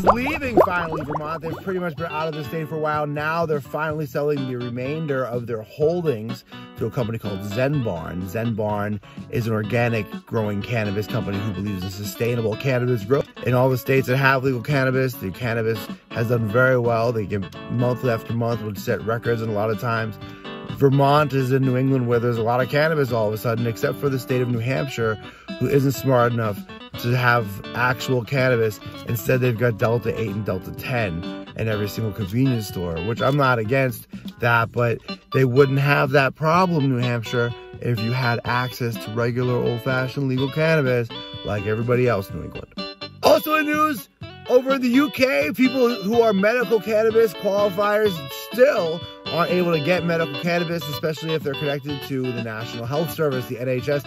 is leaving finally Vermont. They've pretty much been out of the state for a while. Now they're finally selling the remainder of their holdings to a company called Zenbarn. Zenbarn is an organic growing cannabis company who believes in sustainable cannabis growth. In all the states that have legal cannabis, the cannabis has done very well. They give month after month, would set records, and a lot of times Vermont is in New England where there's a lot of cannabis all of a sudden, except for the state of New Hampshire, who isn't smart enough to have actual cannabis. Instead, they've got Delta 8 and Delta 10 in every single convenience store, which I'm not against that, but they wouldn't have that problem, New Hampshire, if you had access to regular old-fashioned legal cannabis like everybody else in New England. Also in news, over in the UK, people who are medical cannabis qualifiers still aren't able to get medical cannabis, especially if they're connected to the National Health Service, the NHS.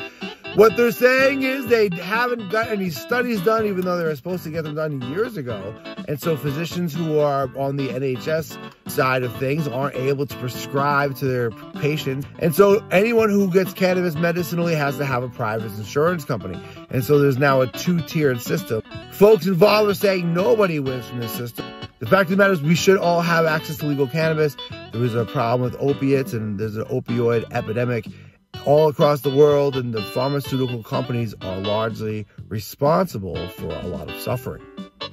What they're saying is they haven't got any studies done, even though they were supposed to get them done years ago. And so physicians who are on the NHS side of things aren't able to prescribe to their patients. And so anyone who gets cannabis medicinally has to have a private insurance company. And so there's now a two-tiered system. Folks involved are saying nobody wins from this system. The fact of the matter is we should all have access to legal cannabis. There was a problem with opiates, and there's an opioid epidemic all across the world, and the pharmaceutical companies are largely responsible for a lot of suffering.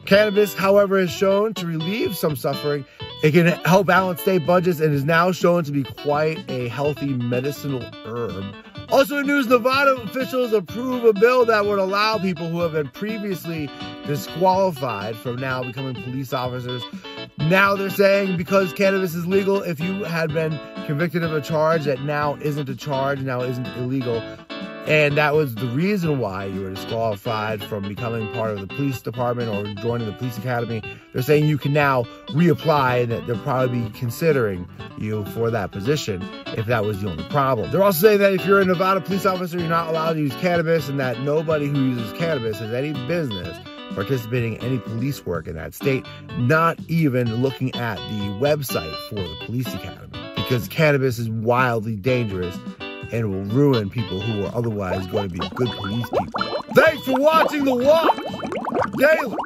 Cannabis, however, is shown to relieve some suffering. It can help balance state budgets and is now shown to be quite a healthy medicinal herb. Also in news, Nevada officials approve a bill that would allow people who have been previously disqualified from now becoming police officers. Now they're saying because cannabis is legal, if you had been convicted of a charge that now isn't a charge, now isn't illegal, and that was the reason why you were disqualified from becoming part of the police department or joining the police academy, they're saying you can now reapply and that they'll probably be considering you for that position if that was the only problem. They're also saying that if you're a Nevada police officer, you're not allowed to use cannabis, and that nobody who uses cannabis has any business participating in any police work in that state, not even looking at the website for the police academy, because cannabis is wildly dangerous and will ruin people who are otherwise going to be good police people. Thanks for watching The Watch Daily.